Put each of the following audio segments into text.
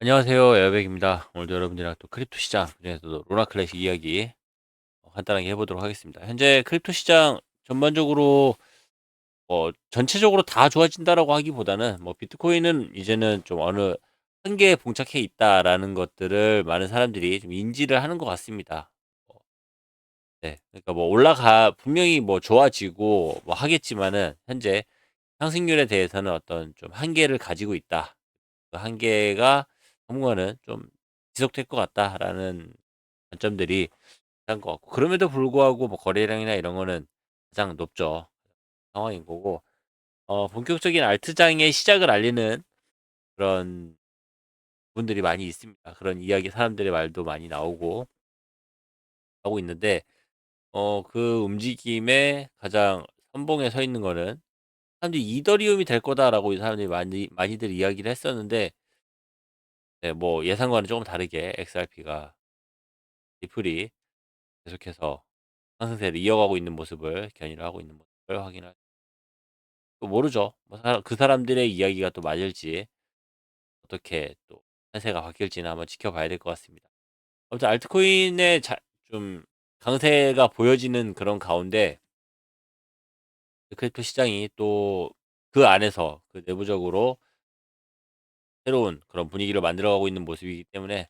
안녕하세요. 에어백입니다. 오늘도 여러분들이랑 또 크립토 시장, 그중에서도 로나 클래식 이야기 간단하게 해보도록 하겠습니다. 현재 크립토 시장 전반적으로 전체적으로 다 좋아진다라고 하기보다는 비트코인은 이제는 좀 어느 한계에 봉착해 있다라는 것들을 많은 사람들이 좀 인지를 하는 것 같습니다. 어, 네, 그러니까 올라가 분명히 좋아지고 하겠지만은 현재 상승률에 대해서는 어떤 좀 한계를 가지고 있다. 그 한계가 당분간은 좀 지속될 것 같다라는 관점들이 있는 것 같고, 그럼에도 불구하고 거래량이나 이런 거는 가장 높죠. 상황인 거고, 본격적인 알트장의 시작을 알리는 그런 분들이 많이 있습니다. 그런 이야기 사람들의 말도 많이 나오고 하고 있는데, 그 움직임에 가장 선봉에 서 있는 거는 사람들이 이더리움이 될 거다라고 사람들이 많이들 이야기를 했었는데, 네, 예상과는 조금 다르게 XRP가 리플이 계속해서 상승세를 이어가고 있는 모습을 견인을 하고 있는 모습을 확인할 또 모르죠. 그 사람들의 이야기가 또 맞을지 어떻게 또 판세가 바뀔지는 한번 지켜봐야 될 것 같습니다. 아무튼 알트코인의 좀 강세가 보여지는 그런 가운데 크립토 시장이 또 그 안에서 그 내부적으로 새로운 그런 분위기를 만들어가고 있는 모습이기 때문에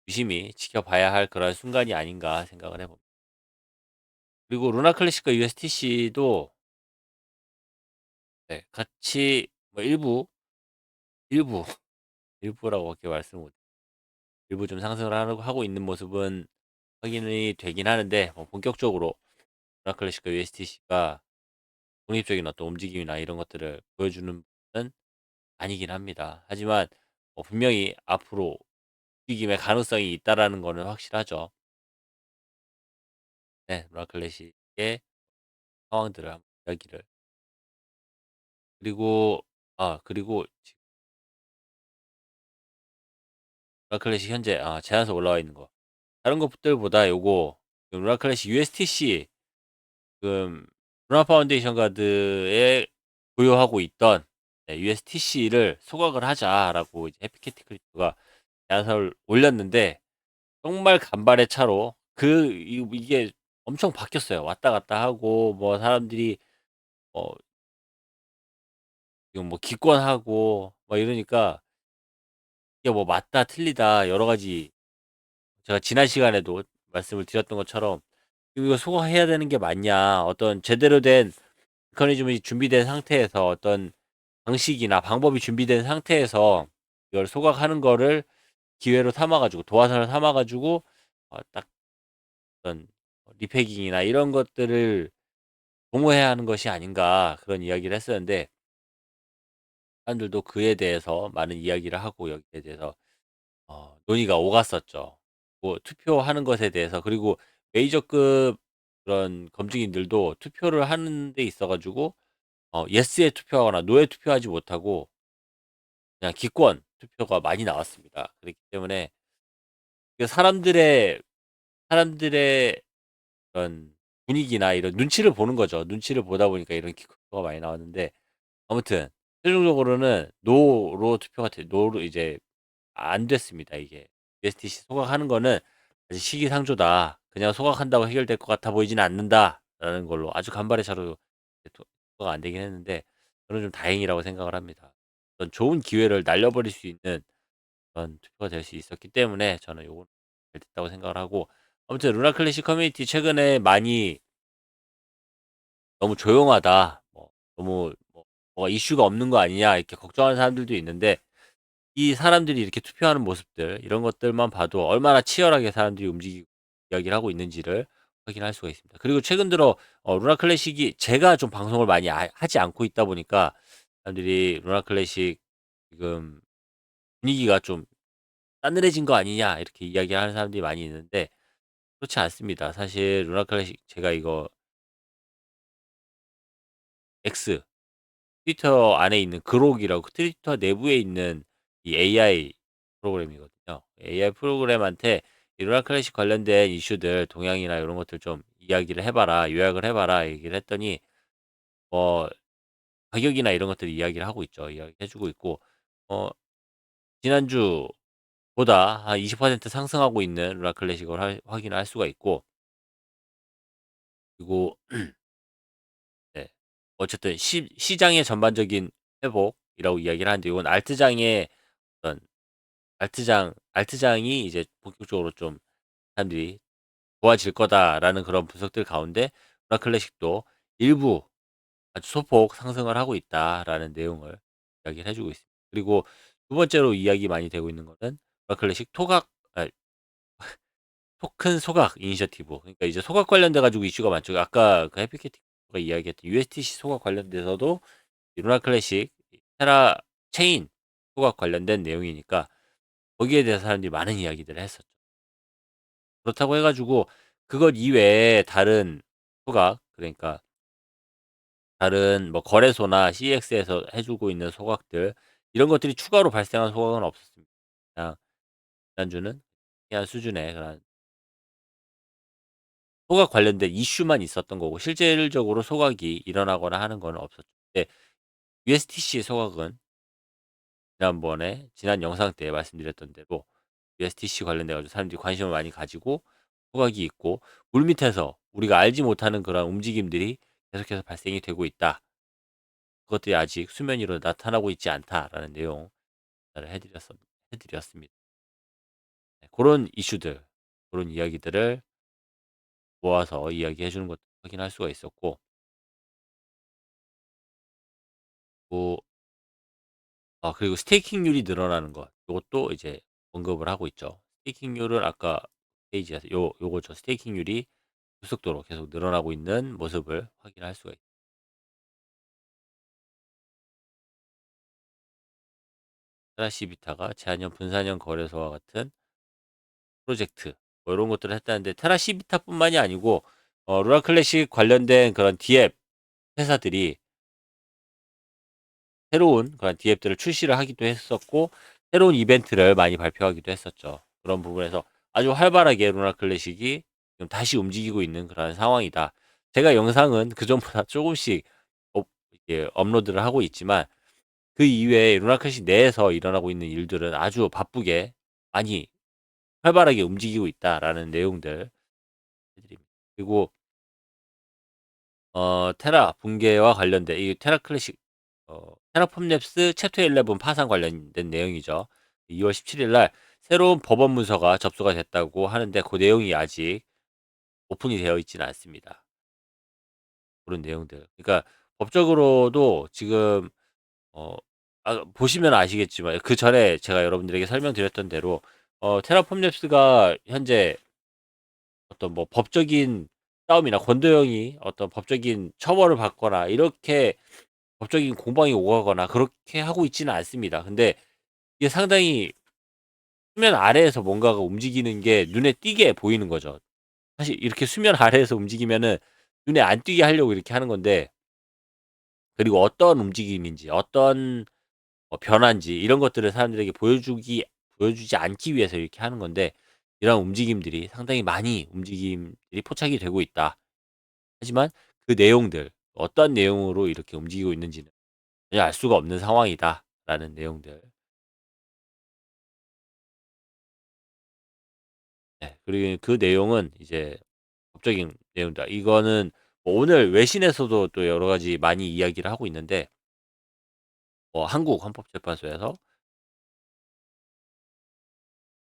유심히 지켜봐야 할 그런 순간이 아닌가 생각을 해봅니다. 그리고 루나 클래식과 USTC도 네, 같이 일부 일부라고밖에 말씀 못 일부 좀 상승을 하고 있는 모습은 확인이 되긴 하는데 본격적으로 루나 클래식과 USTC가 독립적인 어떤 움직임이나 이런 것들을 보여주는 는 아니긴 합니다. 하지만 분명히 앞으로 움직임의 가능성이 있다라는 거는 확실하죠. 네, 루나 클래식의 상황들을 한번 이야기를 그리고 그리고 루나 클래식 현재 제안서 올라와 있는 거 다른 것들보다 요거 루나 클래식 USTC 지금 루나 파운데이션 가드에 보유하고 있던 USTC를 소각을 하자라고 이제 해피캐티 크립토가 제안서를 올렸는데 정말 간발의 차로 이게 엄청 바뀌었어요. 왔다 갔다 하고 사람들이 어 지금 기권하고 이러니까 이게 맞다 틀리다 여러 가지 제가 지난 시간에도 말씀을 드렸던 것처럼 이거 소각해야 되는 게 맞냐 어떤 제대로 된 메커니즘이 준비된 상태에서 어떤 방식이나 방법이 준비된 상태에서 이걸 소각하는 거를 기회로 삼아 가지고 도화선을 삼아 가지고 딱 어떤 리패깅이나 이런 것들을 도모해야 하는 것이 아닌가 그런 이야기를 했었는데 사람들도 그에 대해서 많은 이야기를 하고 여기에 대해서 논의가 오갔었죠. 투표하는 것에 대해서 그리고 메이저급 그런 검증인들도 투표를 하는 데 있어 가지고 예스에 투표하거나 노에 투표하지 못하고 그냥 기권 투표가 많이 나왔습니다. 그렇기 때문에 그 사람들의 그런 분위기나 이런 눈치를 보는 거죠. 눈치를 보다 보니까 이런 기권투표가 많이 나왔는데 아무튼 최종적으로는 노로 투표가 노로 이제 안 됐습니다 이게. USDC 소각하는 거는 아직 시기상조다. 그냥 소각한다고 해결될 것 같아 보이지는 않는다라는 걸로 아주 간발의 차로 투표가 안 되긴 했는데 저는 좀 다행이라고 생각을 합니다. 어떤 좋은 기회를 날려버릴 수 있는 그런 투표가 될 수 있었기 때문에 저는 요거는 잘 됐다고 생각을 하고 아무튼 루나 클래식 커뮤니티 최근에 많이 "너무 조용하다." "너무 뭐가 이슈가 없는 거 아니냐." 이렇게 걱정하는 사람들도 있는데 이 사람들이 이렇게 투표하는 모습들 이런 것들만 봐도 얼마나 치열하게 사람들이 움직이고 이야기를 하고 있는지를 확인할 수가 있습니다. 그리고 최근 들어 루나 클래식이 제가 좀 방송을 많이 하지 않고 있다 보니까 사람들이 "루나 클래식 지금 분위기가 좀 싸늘해진 거 아니냐." 이렇게 이야기하는 사람들이 많이 있는데 그렇지 않습니다. 사실 루나 클래식 제가 이거 X 트위터 안에 있는 그록이라고 트위터 내부에 있는 이 AI 프로그램이거든요. AI 프로그램한테 이 루나 클래식 관련된 이슈들 동향이나 이런 것들 좀 이야기를 해 봐라. 요약을 해 봐라. 얘기를 했더니 뭐 가격이나 이런 것들 이야기를 하고 있죠. 이야기해 주고 있고 어 지난주 보다 한 20% 상승하고 있는 루나 클래식을 확인할 수가 있고, 그리고 네. 어쨌든 시장의 전반적인 회복이라고 이야기를 하는데, 이건 알트장의 어떤 알트장이 이제 본격적으로 좀 사람들이 좋아질 거다라는 그런 분석들 가운데 루나 클래식도 일부 아주 소폭 상승을 하고 있다라는 내용을 이야기를 해 주고 있습니다. 그리고 두 번째로 이야기 많이 되고 있는 거는 루나 클래식 토큰 소각 이니셔티브. 그러니까 이제 소각 관련돼 가지고 이슈가 많죠. 아까 그 해피캐티가 이야기했던 USDC 소각 관련돼서도 이 루나 클래식 테라 체인 소각 관련된 내용이니까 거기에 대해서 사람들이 많은 이야기들을 했었죠. 그렇다고 해 가지고 그것 이외에 다른 소각, 그러니까 다른 뭐 거래소나 CEX에서 해 주고 있는 소각들, 이런 것들이 추가로 발생한 소각은 없었습니다. 그냥 지난주는 그냥 수준의 그런 소각 관련된 이슈만 있었던 거고, 실질적으로 소각이 일어나거나 하는 건 없었죠. 근데 USTC 소각은 지난 영상 때 말씀드렸던 대로 USTC 관련돼 가지고 사람들이 관심을 많이 가지고 소각이 있고, 물밑에서 우리가 알지 못하는 그런 움직임들이 계속해서 발생이 되고 있다. 그것들이 아직 수면 위로 나타나고 있지 않다라는 내용 전달을 해 드렸습니다. 네, 고런 이슈들, 고런 이야기들을 모아서 이야기해 주는 것도 확인할 수가 있었고, 뭐 그리고 스테이킹률이 늘어나는 것, 요것도 이제 언급을 하고 있죠. 스테이킹률은 아까 페이지에서 요거죠. 스테이킹률이 급속도로 계속 늘어나고 있는 모습을 확인할 수가 있습니다. 테라시비타가 제한형 분산형 거래소와 같은 프로젝트 뭐 요런 것들을 했다는데, 테라시비타뿐만이 아니고 루나 클래식 관련된 그런 디앱 회사들이 새로운 그런 디앱들을 출시를 하기도 했었고, 새로운 이벤트를 많이 발표하기도 했었죠. 그런 부분에서 아주 활발하게 루나 클래식이 좀 다시 움직이고 있는 그런 상황이다. 제가 영상은 그전보다 쪼금씩 이렇게 업로드를 하고 있지만, 그 이외에 루나 클래식 내에서 일어나고 있는 일들은 아주 바쁘게 많이 활발하게 움직이고 있다라는 내용들 해 드립니다. 그리고 테라 붕괴와 관련된 이 테라 클래식 테라폼 랩스 챕터 11 파산 관련된 내용이죠. 2월 17일 날 새로운 법원 문서가 접수가 됐다고 하는데, 그 내용이 아직 오픈이 되어 있지는 않습니다. 그런 내용들. 그러니까 법적으로도 지금 어 보시면 아시겠지만, 그전에 제가 여러분들에게 설명드렸던 대로 테라폼 랩스가 현재 어떤 뭐 법적인 싸움이나 권도형이 어떤 법적인 처벌을 받거나 이렇게 법적인 공방이 오가거나 그렇게 하고 있지는 않습니다. 근데 이게 상당히 수면 아래에서 뭔가가 움직이는 게 눈에 띄게 보이는 거죠. 사실 이렇게 수면 아래에서 움직이면은 눈에 안 띄게 하려고 이렇게 하는 건데, 그리고 어떤 움직임인지 어떤 변화인지 이런 것들을 사람들에게 보여주지 않기 위해서 이렇게 하는 건데, 이런 움직임들이 상당히 많이 움직임들이 포착이 되고 있다. 하지만 그 내용들, 어떤 내용으로 이렇게 움직이고 있는지는 전혀 알 수가 없는 상황이다라는 내용들. 네. 그리고 그 내용은 이제 법적인 내용이다. 이거는 뭐 오늘 외신에서도 또 여러 가지 많이 이야기를 하고 있는데, 한국 헌법재판소에서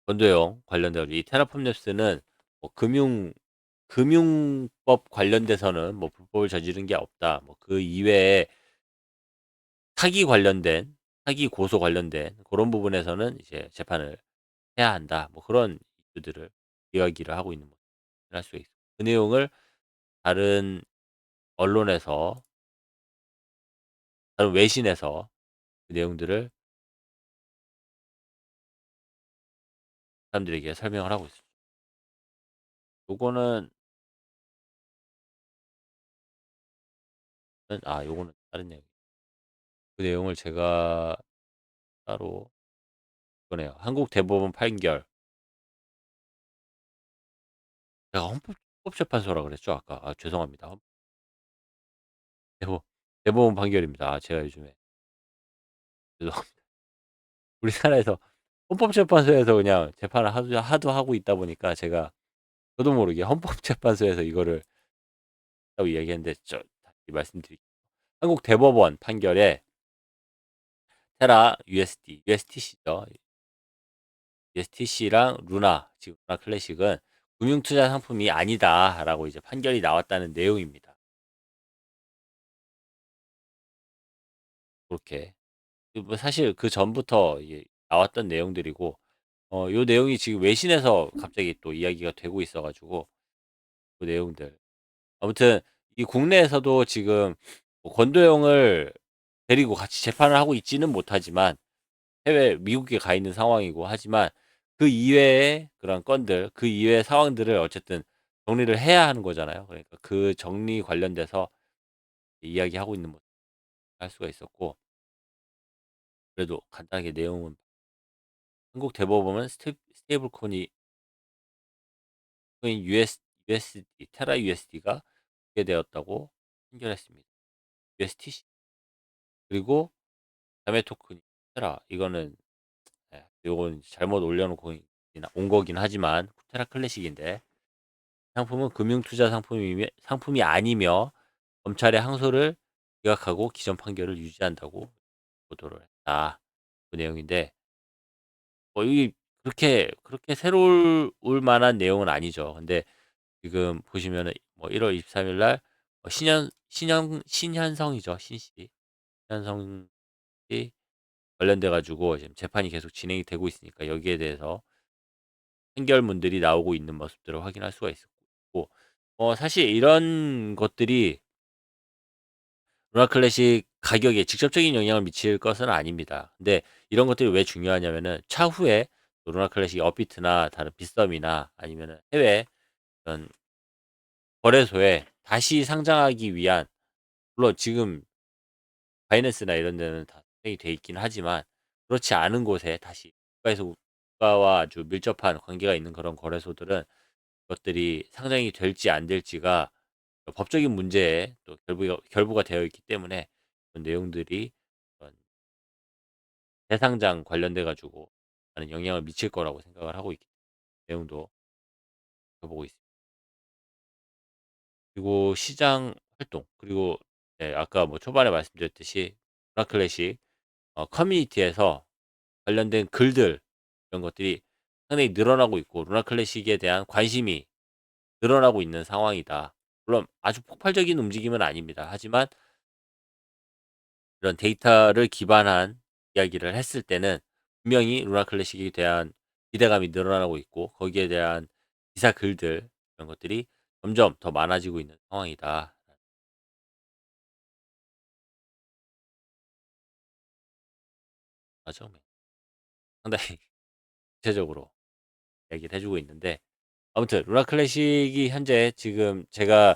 권도형 관련돼 가지고 이 테라폼 랩스는 뭐 금융법 관련돼서는 뭐 불법을 저지른 게 없다. 뭐 그 이외에 사기 관련된 사기 고소 관련된 그런 부분에서는 이제 재판을 해야 한다. 뭐 그런 이슈들을 이야기를 하고 있는 거할 수가 있습니다. 그 내용을 다른 언론에서, 다른 외신에서 그 내용들을 사람들에게 설명을 하고 있습니다. 요거는 요거는 다른 내용. 그 내용을 제가 따로 보네요. 한국 대법원 판결. 제가 헌법재판소라 그랬죠 아까. 죄송합니다. 대법 대법원 판결입니다. 제가 요즘에 죄송합니다. 우리나라에서 헌법재판소에서 그냥 재판을 하도 하고 있다 보니까 제가 저도 모르게 헌법재판소에서 이거를 라고 이야기했는데 다시 말씀드릴게요. 한국 대법원 판결에 테라 USD, USTC죠. USTC랑 루나, 지금 루나 클래식은 금융투자 상품이 아니다라고 이제 판결이 나왔다는 내용입니다. 그렇게. 뭐 사실 그 전부터 이게 나왔던 내용들이고, 요 내용이 지금 외신에서 갑자기 또 이야기가 되고 있어가지고, 그 내용들. 아무튼, 이 국내에서도 지금 뭐 권도영을 데리고 같이 재판을 하고 있지는 못하지만, 미국에 가 있는 상황이고 하지만 그 이외의 그런 건들, 그 이외의 상황들을 어쨌든 정리를 해야 하는 거잖아요. 그러니까 그 정리 관련돼서 이야기하고 있는 모습 할 수가 있었고, 그래도 간단하게 내용은 한국 대법원은 스테이블 코인이 USD, 테라 USD가 공개되었다고 판결했습니다. USTC. 그리고 자매 토큰이 테라. 이거는 요건 잘못 올려놓고 온 거긴 하지만 테라 클래식인데, 상품은 금융투자 상품이 아니며 검찰의 항소를 기각하고 기존 판결을 유지한다고 보도를 했다. 그 내용인데, 이게 그렇게 새로울 만한 내용은 아니죠. 근데 지금 보시면은 뭐 1월 23일 날 신현성이죠. 신씨. 신현성이 관련돼 가지고 지금 재판이 계속 진행이 되고 있으니까 여기에 대해서 판결문들이 나오고 있는 모습들을 확인할 수가 있었고, 사실 이런 것들이 루나 클래식 가격에 직접적인 영향을 미칠 것은 아닙니다. 근데 이런 것들이 왜 중요하냐면은 차후에 루나 클래식 업비트나 다른 빗썸이나 아니면은 해외 그런 거래소에 다시 상장하기 위한, 물론 지금 바이낸스나 이런 데는 다 상장이 돼 있긴 하지만 그렇지 않은 곳에 다시 국가와 아주 밀접한 관계가 있는 그런 거래소들은 것들이 상장이 될지 안 될지가 법적인 문제에 또 결부가 되어 있기 때문에 그런 내용들이 그런 대상장 관련돼 가지고 많은 영향을 미칠 거라고 생각을 하고 있기 때문에 내용도 보고 있습니다. 그리고 시장 활동, 그리고 아까 뭐 초반에 말씀드렸듯이 브라클래식 커뮤니티에서 관련된 글들, 이런 것들이 상당히 늘어나고 있고 루나 클래식에 대한 관심이 늘어나고 있는 상황이다. 물론 아주 폭발적인 움직임은 아닙니다. 하지만 이런 데이터를 기반한 이야기를 했을 때는 분명히 루나 클래식에 대한 기대감이 늘어나고 있고 거기에 대한 기사 글들, 이런 것들이 점점 더 많아지고 있는 상황이다. 맞죠? 네. 상당히 구체적으로 얘기를 해주고 있는데, 아무튼 루나 클래식이 현재 지금 제가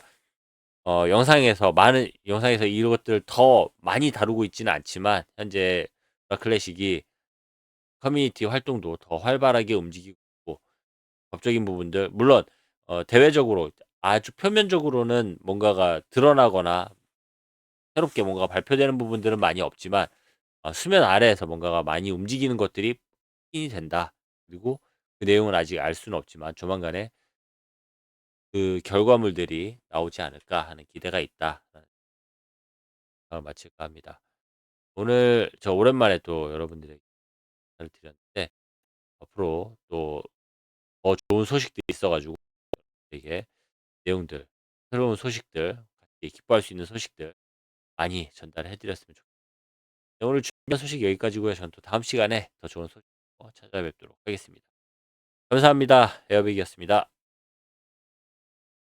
영상에서 이것들을 더 많이 다루고 있지는 않지만 현재 루나 클래식이 커뮤니티 활동도 더 활발하게 움직이고 있고, 법적인 부분들 물론 대외적으로 아주 표면적으로는 뭔가가 드러나거나 새롭게 뭔가가 발표되는 부분들은 많이 없지만 수면 아래에서 뭔가가 많이 움직이는 것들이 확인이 된다. 그리고 그 내용은 아직 알 수는 없지만 조만간에 그 결과물들이 나오지 않을까 하는 기대가 있다라는 생각을 마칠까 합니다. 오늘 저 오랜만에 또 여러분들에게 인사를 드렸는데, 앞으로 또 더 좋은 소식들이 있어 가지고 되게 내용들, 새로운 소식들, 같이 기뻐할 수 있는 소식들 많이 전달해 드렸으면 좋겠습니다. 오늘 준비한 소식 여기까지고요. 저는 또 다음 시간에 더 좋은 소식으로 찾아뵙도록 하겠습니다. 감사합니다. 에어빅이었습니다.